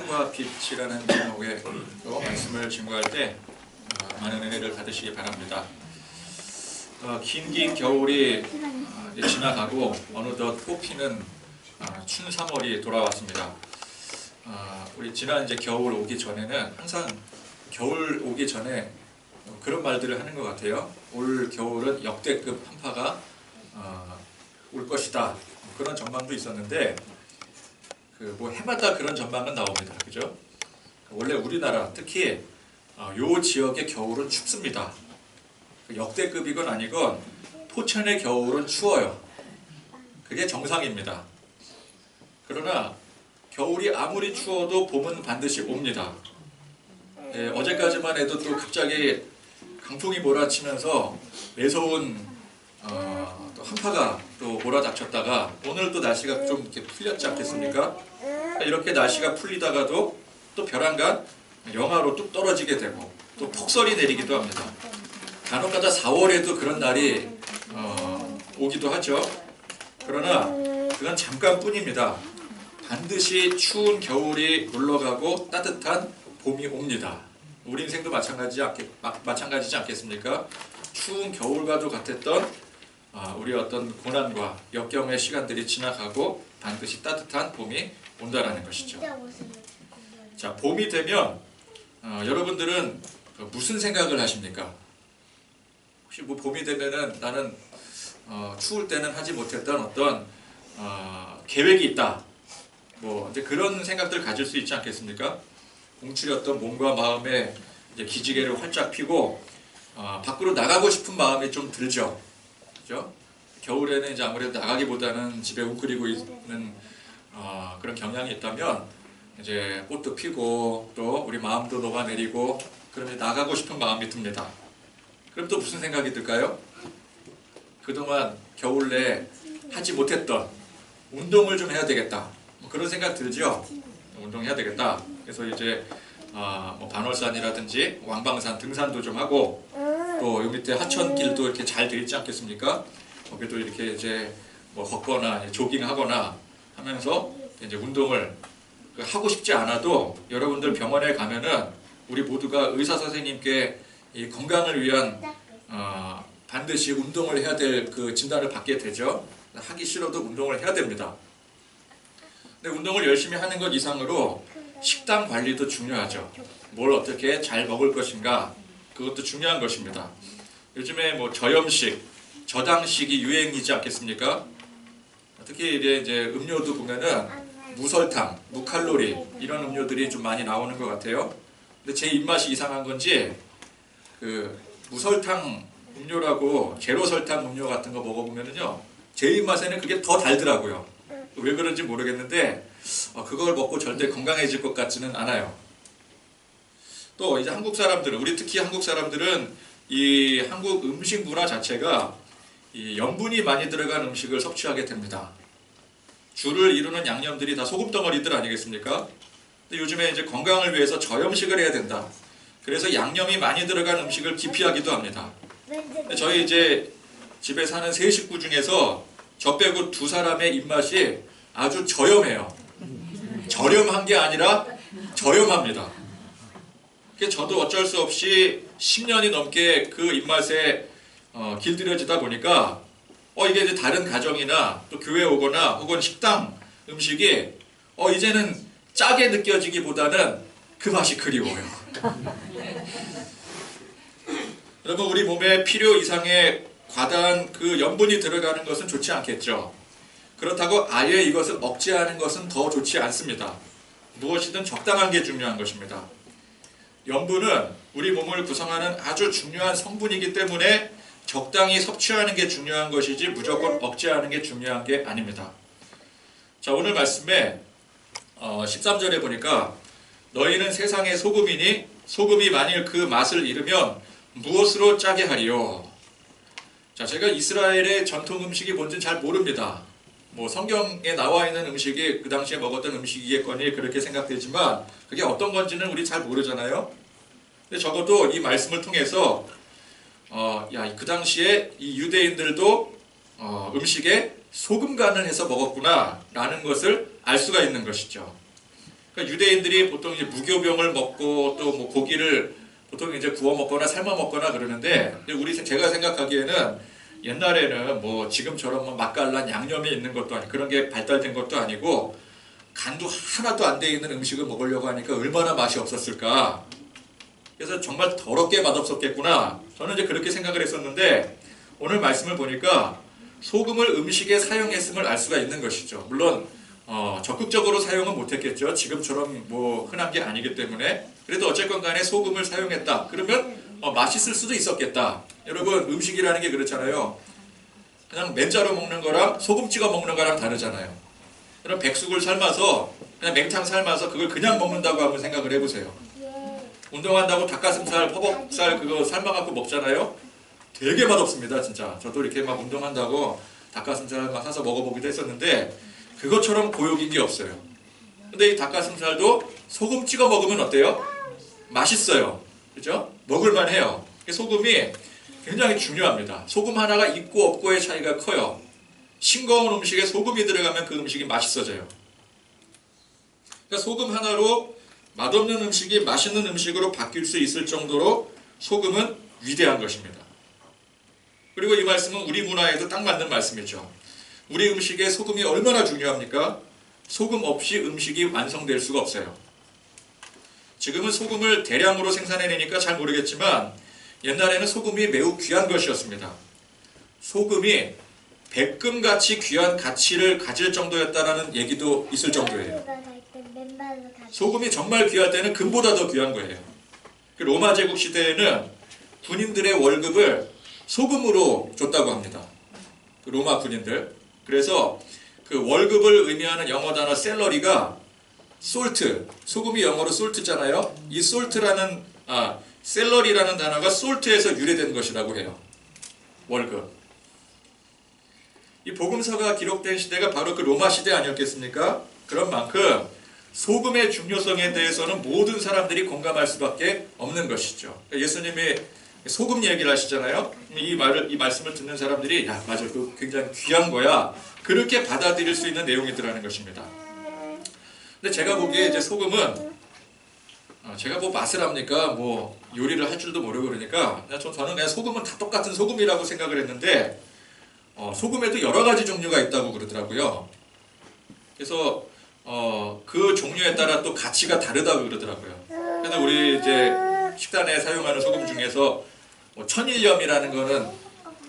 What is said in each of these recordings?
창과 빛이라는 제목의 말씀을 증거할 때 많은 은혜를 받으시기 바랍니다. 긴 겨울이 이제 지나가고 어느덧 꽃피는 춘 3월이 돌아왔습니다. 우리 지난 이제 겨울 오기 전에는 항상 겨울 오기 전에 그런 말들을 하는 것 같아요. 올 겨울은 역대급 한파가 올 것이다. 그런 전망도 있었는데 뭐 해마다 그런 전망은 나옵니다. 그죠? 원래 우리나라 특히 요 지역의 겨울은 춥습니다. 역대급이건 아니건 포천의 겨울은 추워요. 그게 정상입니다. 그러나 겨울이 아무리 추워도 봄은 반드시 옵니다. 어제까지만 해도 또 갑자기 강풍이 몰아치면서 매서운 또 한파가 또 몰아닥쳤다가 오늘 또 날씨가 좀 이렇게 풀렸지 않겠습니까? 이렇게 날씨가 풀리다가도 또 벼랑간 영하로 뚝 떨어지게 되고 또 폭설이 내리기도 합니다. 간혹가다 4월에도 그런 날이 오기도 하죠. 그러나 그건 잠깐뿐입니다. 반드시 추운 겨울이 물러가고 따뜻한 봄이 옵니다. 우리 인생도 마찬가지지 않겠습니까? 추운 겨울과도 같았던 우리 어떤 고난과 역경의 시간들이 지나가고 반드시 따뜻한 봄이 온다라는 것이죠. 자, 봄이 되면 여러분들은 무슨 생각을 하십니까? 혹시 뭐 봄이 되면은 나는 추울 때는 하지 못했던 어떤 계획이 있다. 뭐 이제 그런 생각들 가질 수 있지 않겠습니까? 움츠렸던 몸과 마음에 이제 기지개를 활짝 펴고 밖으로 나가고 싶은 마음이 좀 들죠. 그죠? 겨울에는 이제 아무래도 나가기보다는 집에 웅크리고 있는 그런 경향이 있다면 이제 꽃도 피고 또 우리 마음도 녹아내리고 그러면 나가고 싶은 마음이 듭니다. 그럼 또 무슨 생각이 들까요? 그동안 겨울 내에 하지 못했던 운동을 좀 해야 되겠다. 뭐 그런 생각 들죠? 운동해야 되겠다. 그래서 이제 뭐 반월산이라든지 왕방산 등산도 좀 하고 또 여기 밑에 하천길도 이렇게 잘 되어 있지 않겠습니까? 거기도 이렇게 이제 뭐 걷거나 조깅하거나 하면서 이제 운동을 하고 싶지 않아도 여러분들 병원에 가면은 우리 모두가 의사 선생님께 이 건강을 위한 반드시 운동을 해야 될 그 진단을 받게 되죠. 하기 싫어도 운동을 해야 됩니다. 근데 운동을 열심히 하는 것 이상으로 식단 관리도 중요하죠. 뭘 어떻게 잘 먹을 것인가 그것도 중요한 것입니다. 요즘에 뭐 저염식, 저당식이 유행이지 않겠습니까? 특히 이제 음료도 보면은 무설탕, 무칼로리 이런 음료들이 좀 많이 나오는 것 같아요. 근데 제 입맛이 이상한 건지 그 무설탕 음료라고 제로 설탕 음료 같은 거 먹어보면은요 제 입맛에는 그게 더 달더라고요. 왜 그런지 모르겠는데 그걸 먹고 절대 건강해질 것 같지는 않아요. 또 이제 한국 사람들은 우리 특히 한국 사람들은 이 한국 음식 문화 자체가 이 염분이 많이 들어간 음식을 섭취하게 됩니다. 주를 이루는 양념들이 다 소금 덩어리들 아니겠습니까? 근데 요즘에 이제 건강을 위해서 저염식을 해야 된다. 그래서 양념이 많이 들어간 음식을 기피하기도 합니다. 저희 이제 집에 사는 세 식구 중에서 저 빼고 두 사람의 입맛이 아주 저염해요. 저렴한 게 아니라 저염합니다. 저도 어쩔 수 없이 10년이 넘게 그 입맛에 길들여지다 보니까 이게 이제 다른 가정이나 또 교회 오거나 혹은 식당 음식이 이제는 짜게 느껴지기보다는 그 맛이 그리워요. 여러분 우리 몸에 필요 이상의 과다한 그 염분이 들어가는 것은 좋지 않겠죠. 그렇다고 아예 이것을 억제하는 것은 더 좋지 않습니다. 무엇이든 적당한 게 중요한 것입니다. 염분은 우리 몸을 구성하는 아주 중요한 성분이기 때문에 적당히 섭취하는 게 중요한 것이지 무조건 억제하는 게 중요한 게 아닙니다. 자, 오늘 말씀에 13절에 보니까 너희는 세상의 소금이니 소금이 만일 그 맛을 잃으면 무엇으로 짜게 하리요? 자, 제가 이스라엘의 전통 음식이 뭔지는 잘 모릅니다. 뭐 성경에 나와 있는 음식이 그 당시에 먹었던 음식이겠거니 그렇게 생각되지만 그게 어떤 건지는 우리 잘 모르잖아요. 근데 적어도 이 말씀을 통해서 그 당시에 이 유대인들도 음식에 소금 간을 해서 먹었구나 라는 것을 알 수가 있는 것이죠. 그러니까 유대인들이 보통 이제 무교병을 먹고 또 뭐 고기를 보통 이제 구워 먹거나 삶아 먹거나 그러는데, 제가 생각하기에는 옛날에는 뭐 지금처럼 뭐 맛깔난 양념이 있는 것도 아니고 그런 게 발달된 것도 아니고 간도 하나도 안 돼 있는 음식을 먹으려고 하니까 얼마나 맛이 없었을까. 그래서 정말 더럽게 맛없었겠구나. 저는 이제 그렇게 생각을 했었는데 오늘 말씀을 보니까 소금을 음식에 사용했음을 알 수가 있는 것이죠. 물론 적극적으로 사용은 못했겠죠. 지금처럼 뭐 흔한 게 아니기 때문에. 그래도 어쨌건 간에 소금을 사용했다. 그러면 맛있을 수도 있었겠다. 여러분, 음식이라는 게 그렇잖아요. 그냥 맨자로 먹는 거랑 소금 찍어 먹는 거랑 다르잖아요. 그럼 백숙을 삶아서 그냥 맹탕 삶아서 그걸 그냥 먹는다고 한번 생각을 해보세요. 운동한다고 닭가슴살, 허벅살 그거 삶아갖고 먹잖아요. 되게 맛없습니다, 진짜. 저도 이렇게 막 운동한다고 닭가슴살 막 사서 먹어보기도 했었는데 그것처럼 고역인 게 없어요. 근데 이 닭가슴살도 소금 찍어 먹으면 어때요? 맛있어요. 그죠? 먹을만 해요. 소금이 굉장히 중요합니다. 소금 하나가 있고 없고의 차이가 커요. 싱거운 음식에 소금이 들어가면 그 음식이 맛있어져요. 그러니까 소금 하나로 맛없는 음식이 맛있는 음식으로 바뀔 수 있을 정도로 소금은 위대한 것입니다. 그리고 이 말씀은 우리 문화에도 딱 맞는 말씀이죠. 우리 음식에 소금이 얼마나 중요합니까? 소금 없이 음식이 완성될 수가 없어요. 지금은 소금을 대량으로 생산해내니까 잘 모르겠지만 옛날에는 소금이 매우 귀한 것이었습니다. 소금이 백금같이 귀한 가치를 가질 정도였다라는 얘기도 있을 정도예요. 소금이 정말 귀할 때는 금보다 더 귀한 거예요. 로마 제국 시대에는 군인들의 월급을 소금으로 줬다고 합니다. 로마 군인들. 그래서 그 월급을 의미하는 영어 단어 셀러리가 솔트, 소금이 영어로 솔트잖아요. 이 솔트라는 셀러리라는 단어가 솔트에서 유래된 것이라고 해요. 월급. 이 복음서가 기록된 시대가 바로 그 로마 시대 아니었겠습니까? 그런 만큼 소금의 중요성에 대해서는 모든 사람들이 공감할 수밖에 없는 것이죠. 예수님이 소금 얘기를 하시잖아요. 이 말씀을 듣는 사람들이 야, 맞아, 그 굉장히 귀한 거야. 그렇게 받아들일 수 있는 내용이더라는 것입니다. 근데 제가 보기에 이제 소금은 제가 뭐 맛을 합니까? 뭐 요리를 할 줄도 모르고 그러니까 저는 그냥 소금은 다 똑같은 소금이라고 생각을 했는데 소금에도 여러 가지 종류가 있다고 그러더라고요. 그래서 그 종류에 따라 또 가치가 다르다고 그러더라고요. 그래서 우리 이제 식단에 사용하는 소금 중에서 뭐 천일염이라는 거는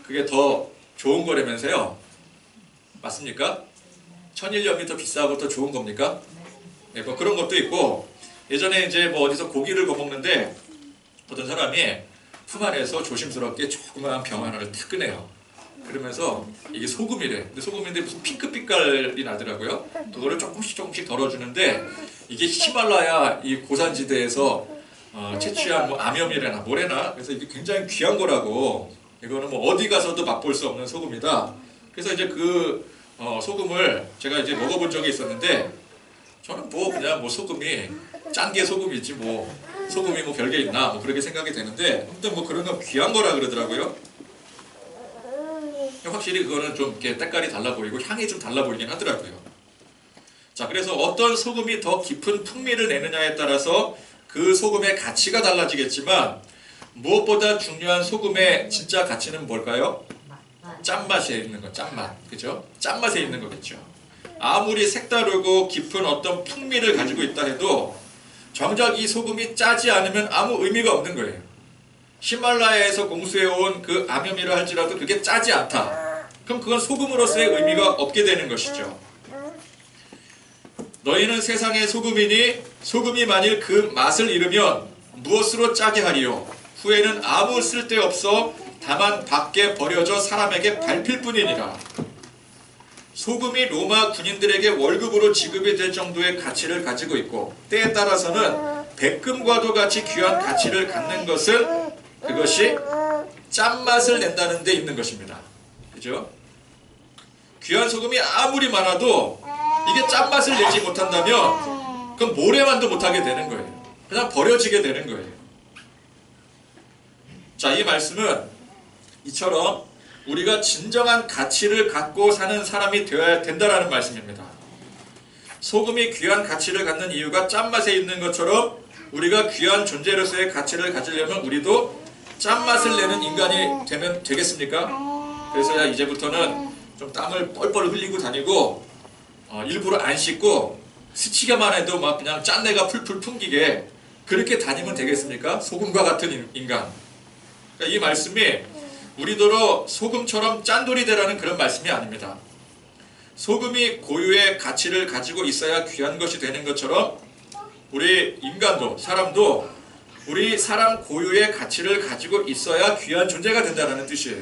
그게 더 좋은 거라면서요. 맞습니까? 천일염이 더 비싸고 더 좋은 겁니까? 네, 뭐 그런 것도 있고, 예전에 이제 뭐 어디서 고기를 구워 먹는데 어떤 사람이 품 안에서 조심스럽게 조그마한 병 하나를 탁 꺼내요. 그러면서 이게 소금이래. 근데 소금인데 무슨 핑크빛깔이 나더라고요. 그거를 조금씩 덜어주는데 이게 히말라야 이 고산지대에서 채취한 뭐 암염이래나 뭐래나, 그래서 이게 굉장히 귀한 거라고. 이거는 뭐 어디 가서도 맛볼 수 없는 소금이다. 그래서 이제 그 소금을 제가 이제 먹어본 적이 있었는데 저는 뭐 그냥 뭐 소금이 짠 게 소금이지 뭐 소금이 뭐 별게 있나 뭐 그렇게 생각이 되는데, 아무튼 뭐 그런 건 귀한 거라 그러더라고요. 확실히 그거는 좀 이렇게 때깔이 달라 보이고 향이 좀 달라 보이긴 하더라고요. 자, 그래서 어떤 소금이 더 깊은 풍미를 내느냐에 따라서 그 소금의 가치가 달라지겠지만 무엇보다 중요한 소금의 진짜 가치는 뭘까요? 짠맛에 있는 거, 짠맛. 그죠? 짠맛에 있는 거겠죠. 아무리 색다르고 깊은 어떤 풍미를 가지고 있다 해도 정작 이 소금이 짜지 않으면 아무 의미가 없는 거예요. 히말라야에서 공수해온 그 암염이라 할지라도 그게 짜지 않다. 그럼 그건 소금으로서의 의미가 없게 되는 것이죠. 너희는 세상의 소금이니 소금이 만일 그 맛을 잃으면 무엇으로 짜게 하리요? 후에는 아무 쓸데없어 다만 밖에 버려져 사람에게 밟힐 뿐이니라. 소금이 로마 군인들에게 월급으로 지급이 될 정도의 가치를 가지고 있고 때에 따라서는 백금과도 같이 귀한 가치를 갖는 것은 그것이 짠맛을 낸다는 데 있는 것입니다. 그죠? 귀한 소금이 아무리 많아도 이게 짠맛을 내지 못한다면 그건 모래만도 못하게 되는 거예요. 그냥 버려지게 되는 거예요. 자, 이 말씀은 이처럼 우리가 진정한 가치를 갖고 사는 사람이 되어야 된다라는 말씀입니다. 소금이 귀한 가치를 갖는 이유가 짠맛에 있는 것처럼 우리가 귀한 존재로서의 가치를 가지려면 우리도 짠맛을 내는 인간이 되면 되겠습니까? 그래서야 이제부터는 좀 땀을 뻘뻘 흘리고 다니고 일부러 안 씻고 스치기만 해도 막 그냥 짠내가 풀풀 풍기게 그렇게 다니면 되겠습니까? 소금과 같은 인간. 그러니까 이 말씀이 우리더러 소금처럼 짠돌이 되라는 그런 말씀이 아닙니다. 소금이 고유의 가치를 가지고 있어야 귀한 것이 되는 것처럼 우리 인간도, 사람도 우리 사람 고유의 가치를 가지고 있어야 귀한 존재가 된다는 뜻이에요.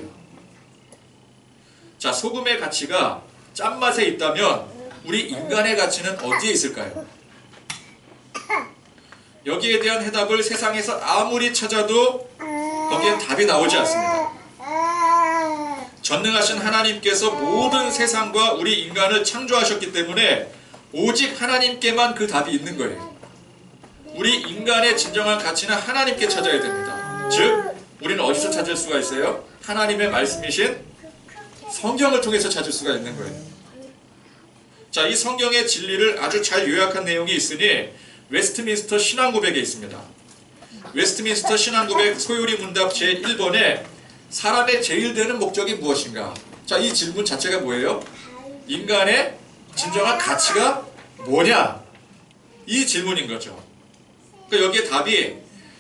자, 소금의 가치가 짠맛에 있다면 우리 인간의 가치는 어디에 있을까요? 여기에 대한 해답을 세상에서 아무리 찾아도 거기엔 답이 나오지 않습니다. 전능하신 하나님께서 모든 세상과 우리 인간을 창조하셨기 때문에 오직 하나님께만 그 답이 있는 거예요. 우리 인간의 진정한 가치는 하나님께 찾아야 됩니다. 즉, 우리는 어디서 찾을 수가 있어요? 하나님의 말씀이신 성경을 통해서 찾을 수가 있는 거예요. 자, 이 성경의 진리를 아주 잘 요약한 내용이 있으니 웨스트민스터 신앙고백에 있습니다. 웨스트민스터 신앙고백 소요리 문답 제1번에 사람의 제일 되는 목적이 무엇인가? 자, 이 질문 자체가 뭐예요? 인간의 진정한 가치가 뭐냐? 이 질문인 거죠. 그러니까 여기에 답이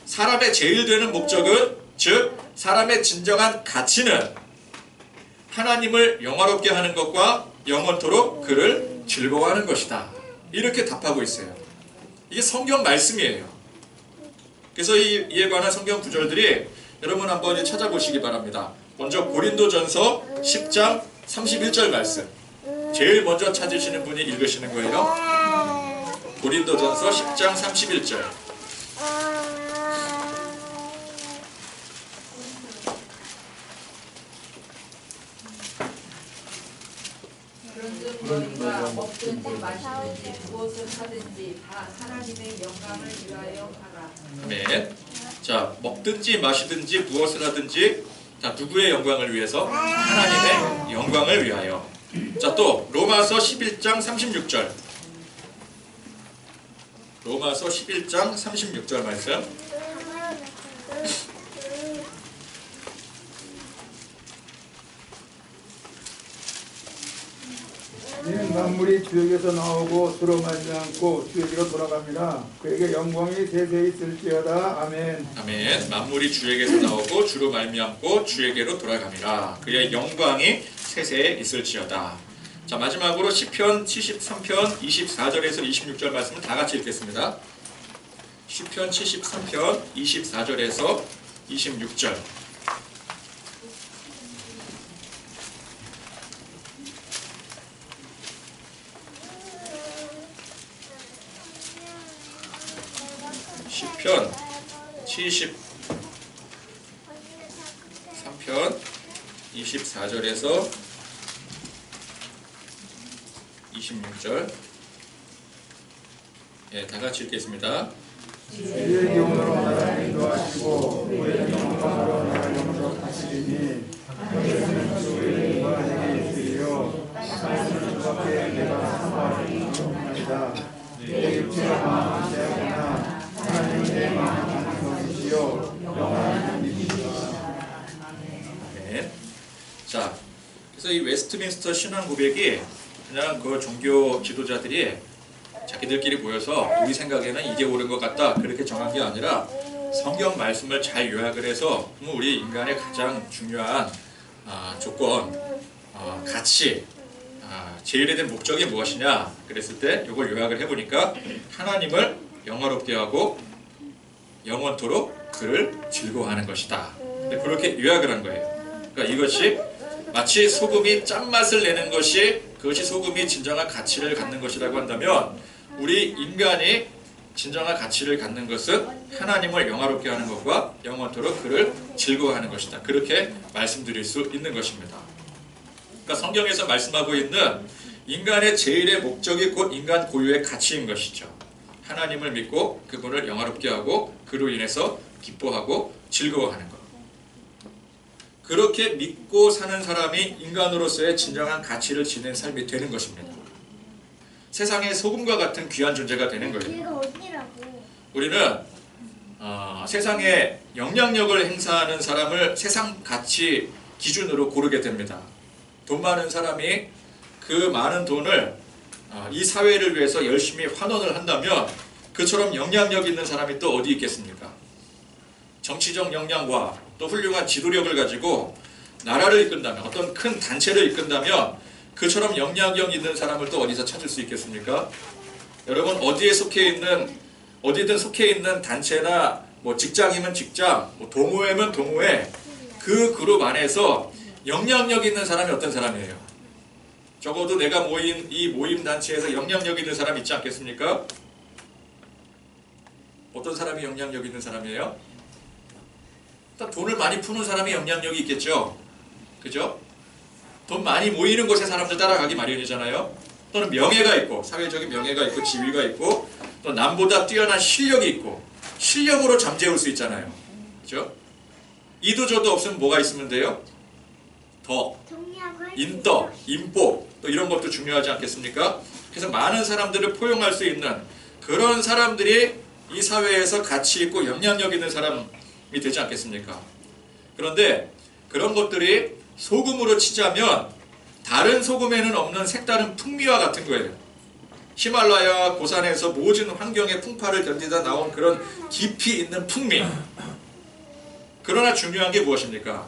사람의 제일 되는 목적은, 즉 사람의 진정한 가치는 하나님을 영화롭게 하는 것과 영원토록 그를 즐거워하는 것이다. 이렇게 답하고 있어요. 이게 성경 말씀이에요. 그래서 이에 관한 성경 구절들이 여러분 한번 찾아보시기 바랍니다. 먼저 고린도전서 10장 31절 말씀. 제일 먼저 찾으시는 분이 읽으시는 거예요. 고린도전서 10장 31절. 그러니까 먹든지 마시든지 무엇을 하든지 다 하나님의 영광을 위하여 하라. 아멘. 자, 먹든지 마시든지 무엇을 하든지 자, 누구의 영광을 위해서? 하나님의 영광을 위하여. 자, 또 로마서 11장 36절. 로마서 11장 36절 말씀. 이는 만물이 주에게서 나오고 주로 말미암고 주에게로 돌아갑니다. 그에게 영광이 세세히 있을지어다. 아멘. 아멘. 만물이 주에게서 나오고 주로 말미암고 주에게로 돌아갑니다. 그의 영광이 세세에 있을지어다. 자, 마지막으로 시편 73편 24절에서 26절 말씀을 다 같이 읽겠습니다. 시편 73편 24절에서 26절. 시편 73편 24절에서 26절. 예, 다 같이 읽겠습니다. 주의 영으로 나를 인도하시고 그의 영광으로 나를 영으로 다스리니 그것은 주의 영광 내게 있으리요 말씀을 주밖에 내가 삼아하리 없나이다. 내 육체가 망하지 않으나 하나님은 내 마음을 것이시요 영원한 님이시다. 아멘. 자, 그래서 이 웨스트민스터 신앙 고백이 그냥 그 종교 지도자들이 자기들끼리 모여서 우리 생각에는 이게 옳은 것 같다 그렇게 정한 게 아니라 성경 말씀을 잘 요약을 해서 우리 인간의 가장 중요한 조건, 가치, 제일에 대한 목적이 무엇이냐 그랬을 때 이걸 요약을 해보니까 하나님을 영화롭게 하고 영원토록 그를 즐거워하는 것이다. 그렇게 요약을 한 거예요. 그러니까 이것이 마치 소금이 짠맛을 내는 것이 그것이 소금이 진정한 가치를 갖는 것이라고 한다면 우리 인간이 진정한 가치를 갖는 것은 하나님을 영화롭게 하는 것과 영원토록 그를 즐거워하는 것이다. 그렇게 말씀드릴 수 있는 것입니다. 그러니까 성경에서 말씀하고 있는 인간의 제일의 목적이 곧 인간 고유의 가치인 것이죠. 하나님을 믿고 그분을 영화롭게 하고 그로 인해서 기뻐하고 즐거워하는 것. 그렇게 믿고 사는 사람이 인간으로서의 진정한 가치를 지닌 삶이 되는 것입니다. 세상의 소금과 같은 귀한 존재가 되는 거예요. 얘가 어디라고? 우리는 세상에 영향력을 행사하는 사람을 세상 가치 기준으로 고르게 됩니다. 돈 많은 사람이 그 많은 돈을 이 사회를 위해서 열심히 환원을 한다면 그처럼 영향력 있는 사람이 또 어디 있겠습니까? 정치적 역량과 또 훌륭한 지도력을 가지고 나라를 이끈다면, 어떤 큰 단체를 이끈다면 그처럼 영향력 있는 사람을 또 어디서 찾을 수 있겠습니까? 여러분, 어디든 속해 있는 단체나 뭐 직장이면 직장, 뭐 동호회면 동호회, 그 그룹 안에서 영향력 있는 사람이 어떤 사람이에요? 적어도 내가 모인 이 모임 단체에서 영향력 있는 사람 있지 않겠습니까? 어떤 사람이 영향력 있는 사람이에요? 일단 돈을 많이 푸는 사람이 영향력이 있겠죠. 그죠? 돈 많이 모이는 곳에 사람들 따라가기 마련이잖아요. 또는 명예가 있고, 사회적인 명예가 있고, 지위가 있고, 또 남보다 뛰어난 실력이 있고, 실력으로 잠재울 수 있잖아요. 그죠? 이도 저도 없으면 뭐가 있으면 돼요? 덕, 인덕, 인복, 또 이런 것도 중요하지 않겠습니까? 그래서 많은 사람들을 포용할 수 있는 그런 사람들이 이 사회에서 가치 있고 영향력 있는 사람이 되지 않겠습니까? 그런데 그런 것들이 소금으로 치자면 다른 소금에는 없는 색다른 풍미와 같은 거예요. 히말라야 고산에서 모진 환경의 풍파를 견디다 나온 그런 깊이 있는 풍미. 그러나 중요한 게 무엇입니까?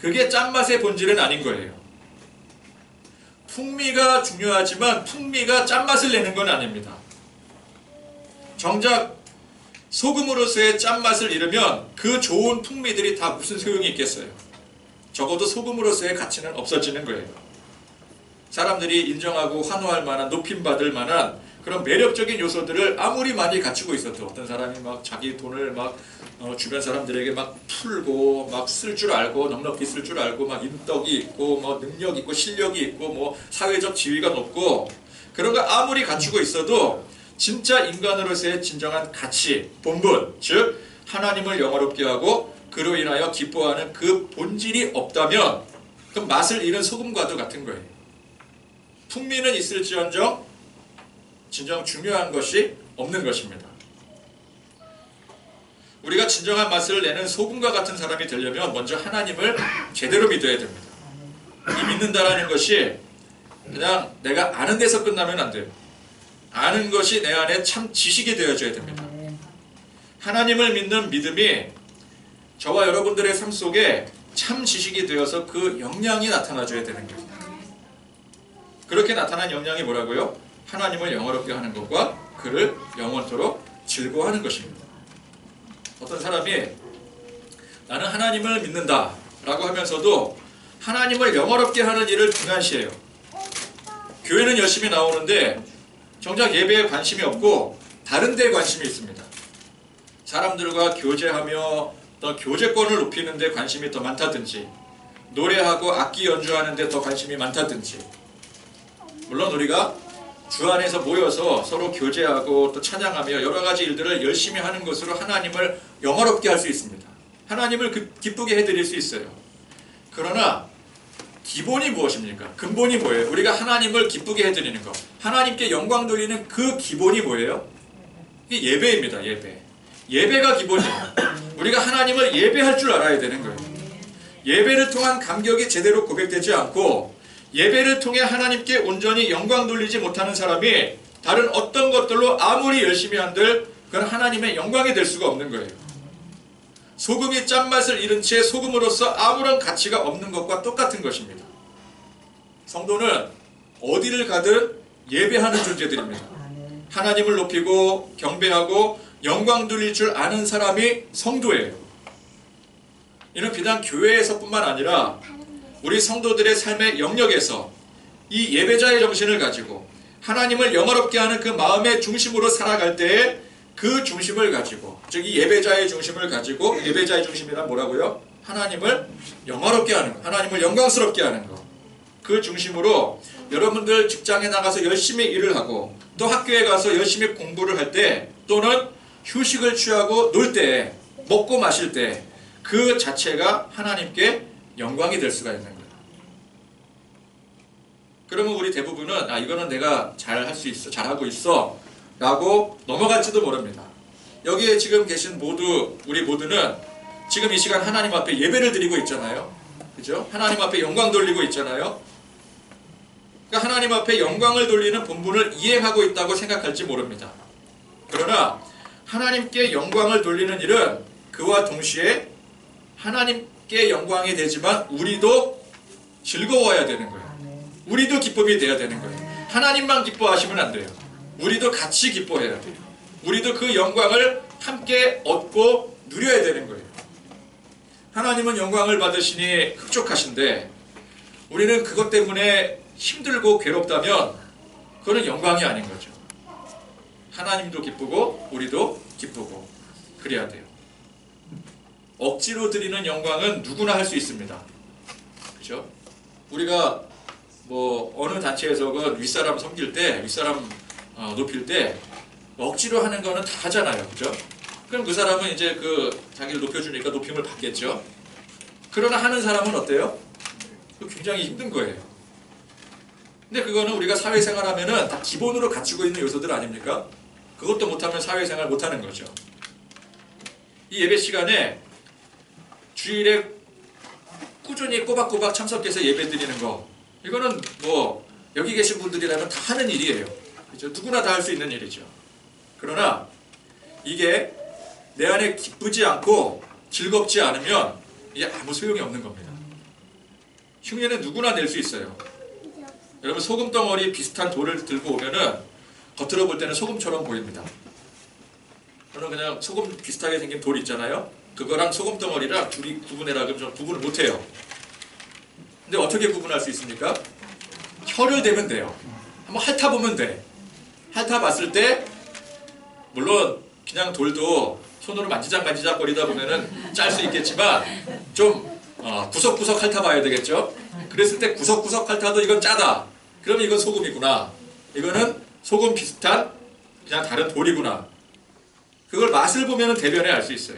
그게 짠맛의 본질은 아닌 거예요. 풍미가 중요하지만 풍미가 짠맛을 내는 건 아닙니다. 정작 소금으로서의 짠맛을 잃으면 그 좋은 풍미들이 다 무슨 소용이 있겠어요? 적어도 소금으로서의 가치는 없어지는 거예요. 사람들이 인정하고 환호할 만한, 높임받을 만한 그런 매력적인 요소들을 아무리 많이 갖추고 있어도 어떤 사람이 막 자기 돈을 막 주변 사람들에게 막 풀고 막 쓸 줄 알고 넉넉히 쓸 줄 알고 막 인덕이 있고 뭐 능력 있고 실력이 있고 뭐 사회적 지위가 높고 그런 거 아무리 갖추고 있어도 진짜 인간으로서의 진정한 가치, 본분, 즉 하나님을 영화롭게 하고 그로 인하여 기뻐하는 그 본질이 없다면 그 맛을 잃은 소금과도 같은 거예요. 풍미는 있을지언정 진정 중요한 것이 없는 것입니다. 우리가 진정한 맛을 내는 소금과 같은 사람이 되려면 먼저 하나님을 제대로 믿어야 됩니다. 이 믿는다라는 것이 그냥 내가 아는 데서 끝나면 안 돼요. 아는 것이 내 안에 참 지식이 되어줘야 됩니다. 하나님을 믿는 믿음이 저와 여러분들의 삶 속에 참 지식이 되어서 그 영향이 나타나줘야 되는 거예요. 그렇게 나타난 영향이 뭐라고요? 하나님을 영화롭게 하는 것과 그를 영원토록 즐거워하는 것입니다. 어떤 사람이 나는 하나님을 믿는다 라고 하면서도 하나님을 영화롭게 하는 일을 등한시해요. 교회는 열심히 나오는데 정작 예배에 관심이 없고 다른 데에 관심이 있습니다. 사람들과 교제하며 또 교제권을 높이는 데 관심이 더 많다든지 노래하고 악기 연주하는 데 더 관심이 많다든지 물론 우리가 주 안에서 모여서 서로 교제하고 또 찬양하며 여러 가지 일들을 열심히 하는 것으로 하나님을 영화롭게 할 수 있습니다. 하나님을 기쁘게 해드릴 수 있어요. 그러나 기본이 무엇입니까? 근본이 뭐예요? 우리가 하나님을 기쁘게 해드리는 것, 하나님께 영광 돌리는 그 기본이 뭐예요? 이게 예배입니다. 예배가 기본이에요. 우리가 하나님을 예배할 줄 알아야 되는 거예요. 예배를 통한 감격이 제대로 고백되지 않고 예배를 통해 하나님께 온전히 영광 돌리지 못하는 사람이 다른 어떤 것들로 아무리 열심히 한들 그건 하나님의 영광이 될 수가 없는 거예요. 소금이 짠맛을 잃은 채 소금으로서 아무런 가치가 없는 것과 똑같은 것입니다. 성도는 어디를 가든 예배하는 존재들입니다. 하나님을 높이고 경배하고 영광 돌릴 줄 아는 사람이 성도예요. 이는 비단 교회에서뿐만 아니라 우리 성도들의 삶의 영역에서 이 예배자의 정신을 가지고 하나님을 영화롭게 하는 그 마음의 중심으로 살아갈 때에 그 중심을 가지고, 즉 이 예배자의 중심을 가지고, 예배자의 중심이란 뭐라고요? 하나님을 영화롭게 하는 것, 하나님을 영광스럽게 하는 것. 그 중심으로 여러분들 직장에 나가서 열심히 일을 하고 또 학교에 가서 열심히 공부를 할 때 또는 휴식을 취하고 놀 때, 먹고 마실 때 그 자체가 하나님께 영광이 될 수가 있는 거예요. 그러면 우리 대부분은 이거는 내가 잘 할 수 있어, 잘하고 있어 라고 넘어갈지도 모릅니다. 여기에 지금 계신 우리 모두는 지금 이 시간 하나님 앞에 예배를 드리고 있잖아요. 그죠? 하나님 앞에 영광 돌리고 있잖아요. 그러니까 하나님 앞에 영광을 돌리는 본분을 이행하고 있다고 생각할지 모릅니다. 그러나 하나님께 영광을 돌리는 일은 그와 동시에 하나님께 영광이 되지만 우리도 즐거워야 되는 거예요. 우리도 기쁨이 돼야 되는 거예요. 하나님만 기뻐하시면 안 돼요. 우리도 같이 기뻐해야 돼요. 우리도 그 영광을 함께 얻고 누려야 되는 거예요. 하나님은 영광을 받으시니 흡족하신데 우리는 그것 때문에 힘들고 괴롭다면 그거는 영광이 아닌 거죠. 하나님도 기쁘고 우리도 기쁘고 그래야 돼요. 억지로 드리는 영광은 누구나 할 수 있습니다. 그렇죠? 우리가 어느 단체에서건 윗사람 섬길 때, 윗사람 높일 때 억지로 하는 거는 다 하잖아요. 그죠? 그럼 그 사람은 이제 자기를 높여주니까 높임을 받겠죠. 그러나 하는 사람은 어때요? 굉장히 힘든 거예요. 근데 그거는 우리가 사회생활하면은 다 기본으로 갖추고 있는 요소들 아닙니까? 그것도 못하면 사회생활 못하는 거죠. 이 예배 시간에 주일에 꾸준히 꼬박꼬박 참석해서 예배 드리는 거, 이거는 여기 계신 분들이라면 다 하는 일이에요. 그렇죠? 누구나 다 할 수 있는 일이죠. 그러나 이게 내 안에 기쁘지 않고 즐겁지 않으면 이게 아무 소용이 없는 겁니다. 흉내는 누구나 낼 수 있어요. 여러분 소금덩어리 비슷한 돌을 들고 오면은 겉으로 볼 때는 소금처럼 보입니다. 저는 그냥 소금 비슷하게 생긴 돌 있잖아요. 그거랑 소금덩어리랑 둘이 구분해라 그러면 저는 구분을 못해요. 근데 어떻게 구분할 수 있습니까? 혀를 대면 돼요. 한번 핥아보면 돼. 핥아봤을 때 물론 그냥 돌도 손으로 만지작거리다 보면은 짤 수 있겠지만 좀 구석구석 핥아봐야 되겠죠. 그랬을 때 구석구석 핥아도 이건 짜다. 그러면 이건 소금이구나. 이거는 소금 비슷한 그냥 다른 돌이구나. 그걸 맛을 보면은 대변에 알 수 있어요.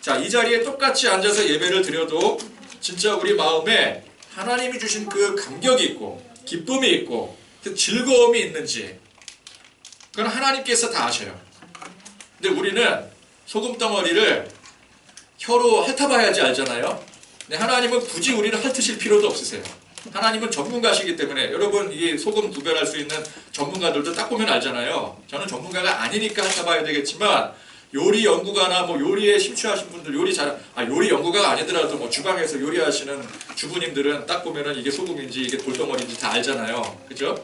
자, 이 자리에 똑같이 앉아서 예배를 드려도 진짜 우리 마음에 하나님이 주신 그 감격이 있고 기쁨이 있고 그 즐거움이 있는지 그건 하나님께서 다 아셔요. 근데 우리는 소금덩어리를 혀로 핥아봐야지 알잖아요. 근데 하나님은 굳이 우리를 핥으실 필요도 없으세요. 하나님은 전문가시기 때문에 여러분 이 소금 구별할 수 있는 전문가들도 딱 보면 알잖아요. 저는 전문가가 아니니까 핥아봐야 되겠지만 요리 연구가나 요리에 심취하신 분들 요리 연구가가 아니더라도 주방에서 요리하시는 주부님들은 딱 보면은 이게 소금인지 이게 돌덩어리인지 다 알잖아요. 그죠?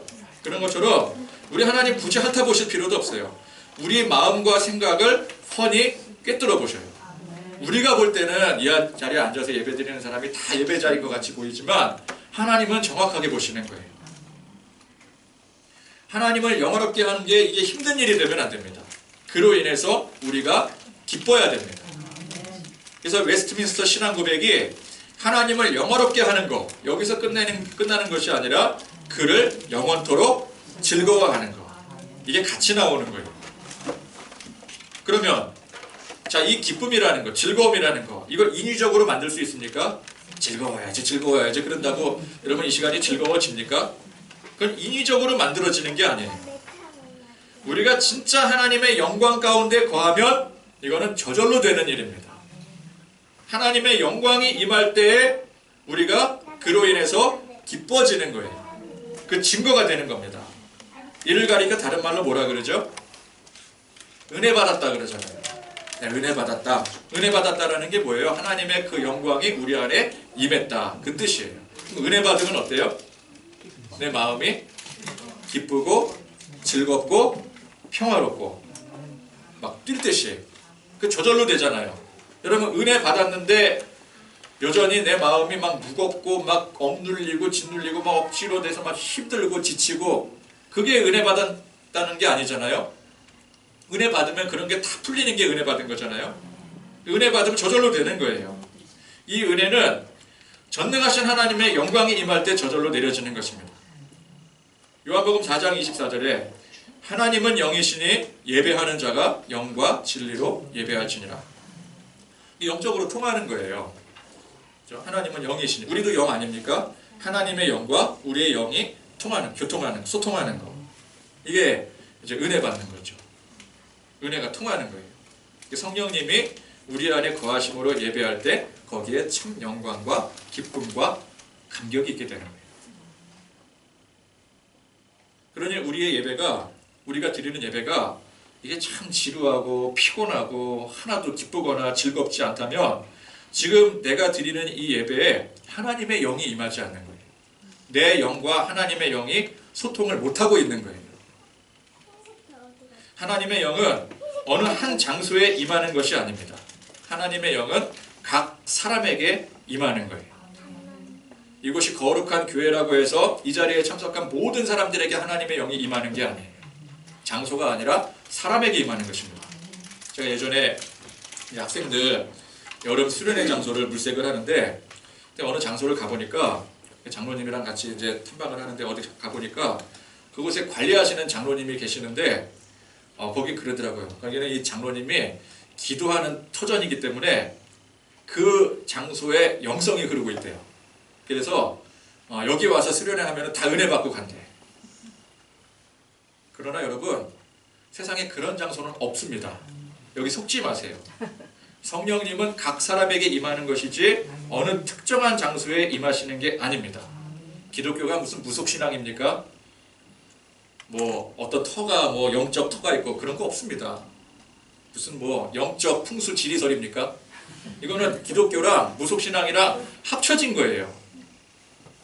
그런 것처럼 우리 하나님 굳이 핥아보실 필요도 없어요. 우리 마음과 생각을 훤히 꿰뚫어 보셔요. 우리가 볼 때는 이 자리에 앉아서 예배드리는 사람이 다 예배자인 것 같이 보이지만 하나님은 정확하게 보시는 거예요. 하나님을 영화롭게 하는 게 이게 힘든 일이 되면 안 됩니다. 그로 인해서 우리가 기뻐야 됩니다. 그래서 웨스트민스터 신앙 고백이 하나님을 영화롭게 하는 것, 여기서 끝나는 것이 아니라 그를 영원토록 즐거워하는 것, 이게 같이 나오는 거예요. 그러면 자, 이 기쁨이라는 거, 즐거움이라는 거, 이걸 인위적으로 만들 수 있습니까? 즐거워야지 그런다고 여러분 이 시간이 즐거워집니까? 그건 인위적으로 만들어지는 게 아니에요. 우리가 진짜 하나님의 영광 가운데 거하면 이거는 저절로 되는 일입니다. 하나님의 영광이 임할 때에 우리가 그로 인해서 기뻐지는 거예요. 그 증거가 되는 겁니다. 이를 가리켜 다른 말로 뭐라 그러죠? 은혜 받았다 그러잖아요. 네, 은혜 받았다. 은혜 받았다라는 게 뭐예요? 하나님의 그 영광이 우리 안에 임했다. 그 뜻이에요. 은혜 받으면 어때요? 내 마음이 기쁘고 즐겁고 평화롭고 막 뛸 듯이 그 저절로 되잖아요. 여러분 은혜 받았는데 여전히 내 마음이 막 무겁고 막 억눌리고 짓눌리고 막 억지로 돼서 막 힘들고 지치고 그게 은혜 받았다는 게 아니잖아요. 은혜 받으면 그런 게 다 풀리는 게 은혜 받은 거잖아요. 은혜 받으면 저절로 되는 거예요. 이 은혜는 전능하신 하나님의 영광이 임할 때 저절로 내려지는 것입니다. 요한복음 4장 24절에 하나님은 영이시니 예배하는 자가 영과 진리로 예배할지니라. 이 영적으로 통하는 거예요. 하나님은 영이시니 우리도 영 아닙니까? 하나님의 영과 우리의 영이 통하는, 교통하는, 소통하는 거. 이게 이제 은혜 받는 거죠. 은혜가 통하는 거예요. 성령님이 우리 안에 거하심으로 예배할 때 거기에 참 영광과 기쁨과 감격이 있게 되는 거예요. 그러니 우리의 예배가, 우리가 드리는 예배가 이게 참 지루하고 피곤하고 하나도 기쁘거나 즐겁지 않다면 지금 내가 드리는 이 예배에 하나님의 영이 임하지 않는 거예요. 내 영과 하나님의 영이 소통을 못하고 있는 거예요. 하나님의 영은 어느 한 장소에 임하는 것이 아닙니다. 하나님의 영은 각 사람에게 임하는 거예요. 이곳이 거룩한 교회라고 해서 이 자리에 참석한 모든 사람들에게 하나님의 영이 임하는 게 아니에요. 장소가 아니라 사람에게 임하는 것입니다. 제가 예전에 학생들 여름 수련회 장소를 물색을 하는데 어느 장소를 가보니까 장로님이랑 같이 이제 탐방을 하는데 어디 가보니까 그곳에 관리하시는 장로님이 계시는데 거기 그러더라고요. 거기는 이 장로님이 기도하는 터전이기 때문에 그 장소에 영성이 흐르고 있대요. 그래서 여기 와서 수련회 하면 다 은혜 받고 간대. 그러나 여러분, 세상에 그런 장소는 없습니다. 여기 속지 마세요. 성령님은 각 사람에게 임하는 것이지 어느 특정한 장소에 임하시는 게 아닙니다. 기독교가 무슨 무속신앙입니까? 뭐 어떤 터가 뭐 영적 터가 있고 그런 거 없습니다. 무슨 뭐 영적 풍수 지리설입니까? 이거는 기독교랑 무속신앙이랑 합쳐진 거예요.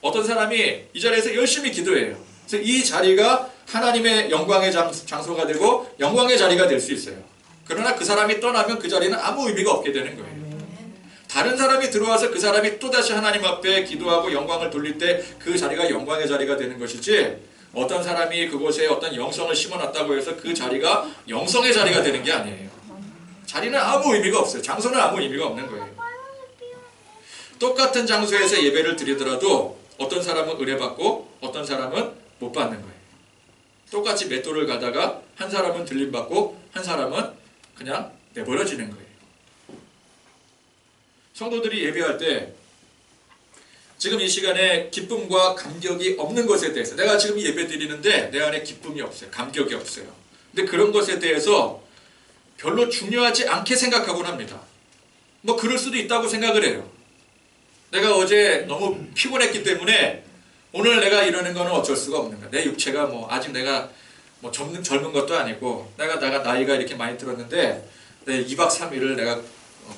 어떤 사람이 이 자리에서 열심히 기도해요. 그래서 이 자리가 하나님의 영광의 장소가 되고 영광의 자리가 될 수 있어요. 그러나 그 사람이 떠나면 그 자리는 아무 의미가 없게 되는 거예요. 다른 사람이 들어와서 그 사람이 또다시 하나님 앞에 기도하고 영광을 돌릴 때 그 자리가 영광의 자리가 되는 것이지, 어떤 사람이 그곳에 어떤 영성을 심어놨다고 해서 그 자리가 영성의 자리가 되는 게 아니에요. 자리는 아무 의미가 없어요. 장소는 아무 의미가 없는 거예요. 똑같은 장소에서 예배를 드리더라도 어떤 사람은 은혜 받고 어떤 사람은 못 받는 거예요. 똑같이 맷돌을 가다가 한 사람은 들림 받고 한 사람은 그냥 내버려지는 거예요. 성도들이 예배할 때 지금 이 시간에 기쁨과 감격이 없는 것에 대해서, 내가 지금 예배 드리는데 내 안에 기쁨이 없어요. 감격이 없어요. 근데 그런 것에 대해서 별로 중요하지 않게 생각하곤 합니다. 뭐 그럴 수도 있다고 생각을 해요. 내가 어제 너무 피곤했기 때문에 오늘 내가 이러는 거는 어쩔 수가 없는 거야. 내 육체가 뭐 아직 내가 뭐 젊은 것도 아니고 내가 나이가 이렇게 많이 들었는데 내 2박 3일을 내가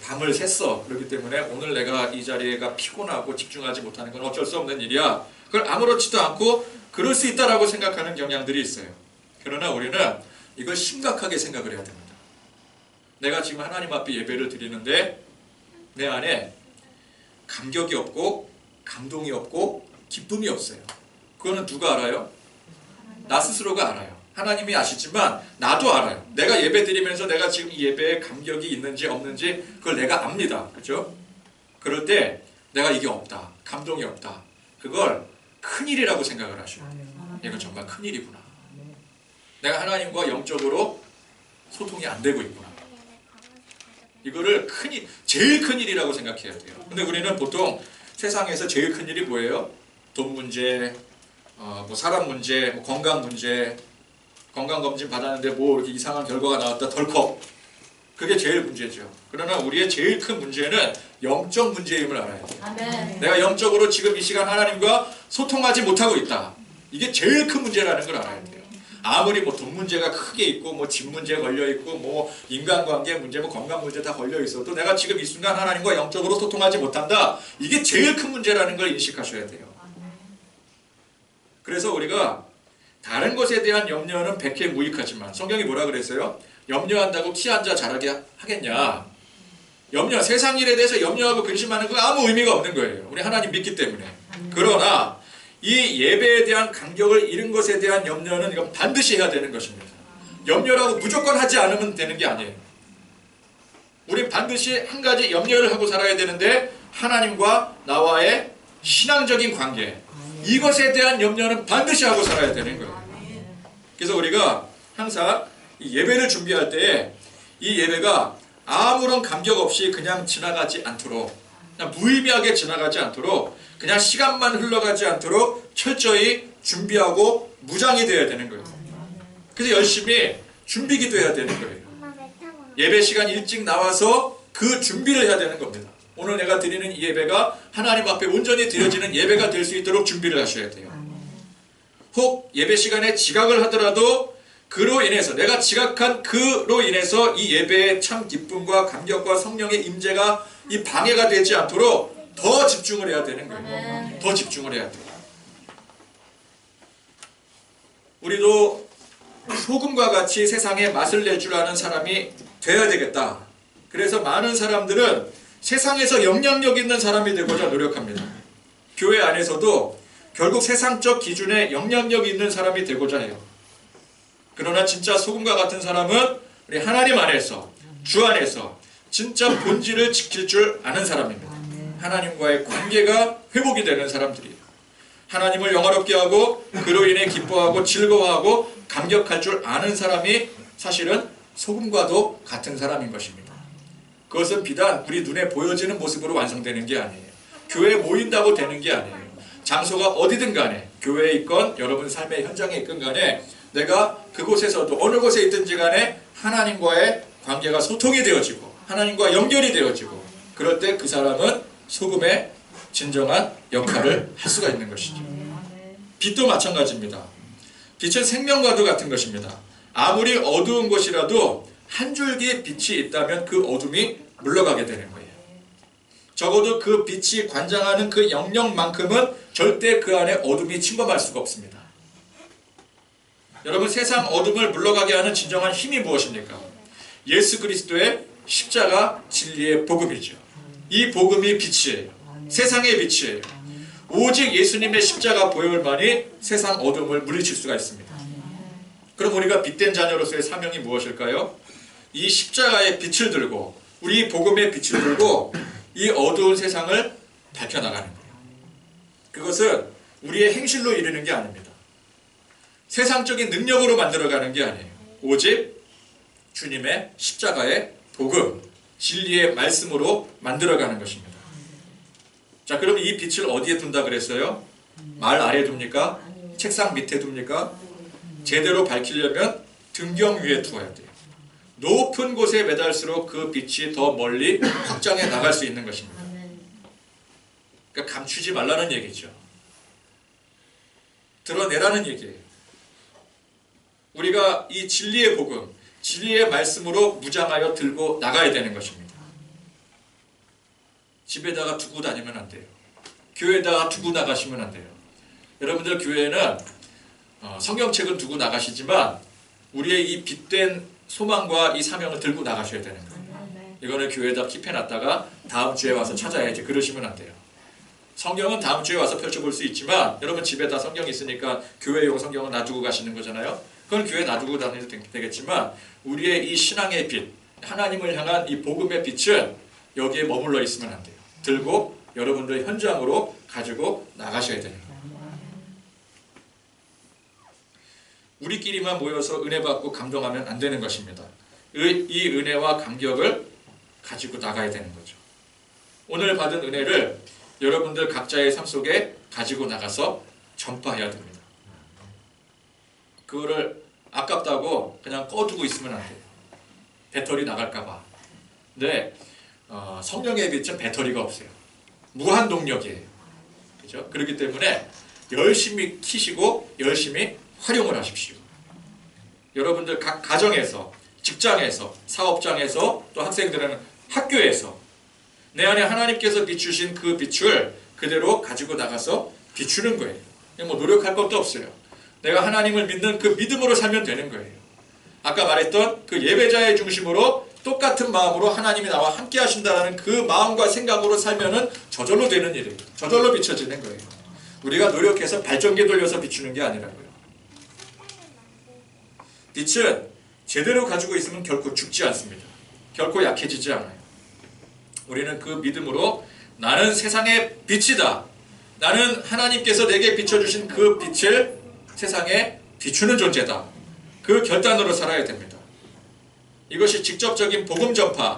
밤을 샜어. 그렇기 때문에 오늘 내가 이 자리가 피곤하고 집중하지 못하는 건 어쩔 수 없는 일이야. 그걸 아무렇지도 않고 그럴 수 있다라고 생각하는 경향들이 있어요. 그러나 우리는 이걸 심각하게 생각을 해야 됩니다. 내가 지금 하나님 앞에 예배를 드리는데 내 안에 감격이 없고 감동이 없고 기쁨이 없어요. 그거는 누가 알아요? 나 스스로가 알아요. 하나님이 아시지만 나도 알아요. 내가 예배 드리면서 내가 지금 이 예배에 감격이 있는지 없는지 그걸 내가 압니다. 그렇죠? 그럴 때 내가 이게 없다, 감동이 없다, 그걸 큰일이라고 생각을 하셔요. 이건 정말 큰일이구나. 내가 하나님과 영적으로 소통이 안 되고 있구나. 이거를 큰일, 제일 큰일이라고 생각해야 돼요. 근데 우리는 보통 세상에서 제일 큰일이 뭐예요? 돈 문제, 뭐 사람 문제, 뭐 건강 문제, 건강검진 받았는데 뭐 이렇게 이상한 결과가 나왔다, 덜컥. 그게 제일 문제죠. 그러나 우리의 제일 큰 문제는 영적 문제임을 알아야 돼요. 아멘. 내가 영적으로 지금 이 시간 하나님과 소통하지 못하고 있다. 이게 제일 큰 문제라는 걸 알아야 돼요. 아무리 뭐 돈 문제가 크게 있고 뭐 집 문제 걸려 있고 뭐 인간관계 문제, 뭐 건강 문제 다 걸려 있어도 내가 지금 이 순간 하나님과 영적으로 소통하지 못한다. 이게 제일 큰 문제라는 걸 인식하셔야 돼요. 그래서 우리가 다른 것에 대한 염려는 백해 무익하지만, 성경이 뭐라 그랬어요? 염려한다고 키 앉아 자라게 하겠냐? 세상 일에 대해서 염려하고 근심하는 거 아무 의미가 없는 거예요. 우리 하나님 믿기 때문에. 그러나 이 예배에 대한 감격을 잃은 것에 대한 염려는 이건 반드시 해야 되는 것입니다. 염려라고 무조건 하지 않으면 되는 게 아니에요. 우리 반드시 한 가지 염려를 하고 살아야 되는데, 하나님과 나와의 신앙적인 관계, 이것에 대한 염려는 반드시 하고 살아야 되는 거예요. 그래서 우리가 항상 이 예배를 준비할 때 이 예배가 아무런 감격 없이 그냥 지나가지 않도록 그냥 무의미하게 지나가지 않도록, 그냥 시간만 흘러가지 않도록 철저히 준비하고 무장이 되어야 되는 거예요. 그래서 열심히 준비기도 해야 되는 거예요. 예배 시간 일찍 나와서 그 준비를 해야 되는 겁니다. 오늘 내가 드리는 이 예배가 하나님 앞에 온전히 드려지는 예배가 될 수 있도록 준비를 하셔야 돼요. 혹 예배 시간에 지각을 하더라도 그로 인해서, 내가 지각한 그로 인해서 이 예배의 참 기쁨과 감격과 성령의 임재가 이 방해가 되지 않도록 더 집중을 해야 되는 거예요. 더 집중을 해야 돼요. 우리도 소금과 같이 세상에 맛을 낼 줄 아는 사람이 되어야 되겠다. 그래서 많은 사람들은 세상에서 영향력 있는 사람이 되고자 노력합니다. 교회 안에서도 결국 세상적 기준에 영향력 있는 사람이 되고자 해요. 그러나 진짜 소금과 같은 사람은 우리 하나님 안에서, 주 안에서 진짜 본질을 지킬 줄 아는 사람입니다. 하나님과의 관계가 회복이 되는 사람들이에요. 하나님을 영화롭게 하고 그로 인해 기뻐하고 즐거워하고 감격할 줄 아는 사람이 사실은 소금과도 같은 사람인 것입니다. 그것은 비단 우리 눈에 보여지는 모습으로 완성되는 게 아니에요. 교회에 모인다고 되는 게 아니에요. 장소가 어디든 간에, 교회에 있건 여러분 삶의 현장에 있건 간에 내가 그곳에서도 어느 곳에 있든지 간에 하나님과의 관계가 소통이 되어지고 하나님과 연결이 되어지고, 그럴 때 그 사람은 소금의 진정한 역할을 할 수가 있는 것이죠. 빛도 마찬가지입니다. 빛은 생명과도 같은 것입니다. 아무리 어두운 곳이라도 한 줄기의 빛이 있다면 그 어둠이 물러가게 되는 거예요. 적어도 그 빛이 관장하는 그 영역만큼은 절대 그 안에 어둠이 침범할 수가 없습니다. 여러분, 세상 어둠을 물러가게 하는 진정한 힘이 무엇입니까? 예수 그리스도의 십자가 진리의 복음이죠. 이 복음이 빛이에요. 세상의 빛이에요. 오직 예수님의 십자가 보혈만이 세상 어둠을 물리칠 수가 있습니다. 그럼 우리가 빛된 자녀로서의 사명이 무엇일까요? 이 십자가의 빛을 들고, 우리 복음의 빛을 들고 이 어두운 세상을 밝혀나가는 거예요. 그것은 우리의 행실로 이루는 게 아닙니다. 세상적인 능력으로 만들어가는 게 아니에요. 오직 주님의 십자가의 복음, 진리의 말씀으로 만들어가는 것입니다. 자, 그럼 이 빛을 어디에 둔다 그랬어요? 말 아래에 둡니까? 책상 밑에 둡니까? 제대로 밝히려면 등경 위에 두어야 돼요. 높은 곳에 매달수록 그 빛이 더 멀리 확장해 나갈 수 있는 것입니다. 그러니까 감추지 말라는 얘기죠. 드러내라는 얘기예요. 우리가 이 진리의 복음, 진리의 말씀으로 무장하여 들고 나가야 되는 것입니다. 집에다가 두고 다니면 안 돼요. 교회에다가 두고 나가시면 안 돼요. 여러분들 교회에는 성경책은 두고 나가시지만 우리의 이 빛된 소망과 이 사명을 들고 나가셔야 되는 거예요. 이거는 교회에다 킵해놨다가 다음 주에 와서 찾아야지, 그러시면 안 돼요. 성경은 다음 주에 와서 펼쳐볼 수 있지만 여러분 집에다 성경이 있으니까 교회용 성경은 놔두고 가시는 거잖아요. 그건 교회에 놔두고 다녀도 되겠지만 우리의 이 신앙의 빛, 하나님을 향한 이 복음의 빛은 여기에 머물러 있으면 안 돼요. 들고 여러분들 현장으로 가지고 나가셔야 돼요. 우리끼리만 모여서 은혜 받고 감동하면 안 되는 것입니다. 이 은혜와 감격을 가지고 나가야 되는 거죠. 오늘 받은 은혜를 여러분들 각자의 삶 속에 가지고 나가서 전파해야 됩니다. 그거를 아깝다고 그냥 꺼두고 있으면 안 돼요. 배터리 나갈까 봐. 근데 성령의 빛은 배터리가 없어요. 무한 동력이에요. 그죠? 그렇기 때문에 열심히 키시고 열심히 활용을 하십시오. 여러분들 각 가정에서, 직장에서, 사업장에서, 또 학생들은 학교에서 내 안에 하나님께서 비추신 그 빛을 그대로 가지고 나가서 비추는 거예요. 뭐 노력할 것도 없어요. 내가 하나님을 믿는 그 믿음으로 살면 되는 거예요. 아까 말했던 그 예배자의 중심으로 똑같은 마음으로 하나님이 나와 함께 하신다는 그 마음과 생각으로 살면은 저절로 되는 일이에요. 저절로 비춰지는 거예요. 우리가 노력해서 발전기 돌려서 비추는 게 아니라고요. 빛은 제대로 가지고 있으면 결코 죽지 않습니다. 결코 약해지지 않아요. 우리는 그 믿음으로 나는 세상의 빛이다. 나는 하나님께서 내게 비춰주신 그 빛을 세상에 비추는 존재다. 그 결단으로 살아야 됩니다. 이것이 직접적인 복음 전파,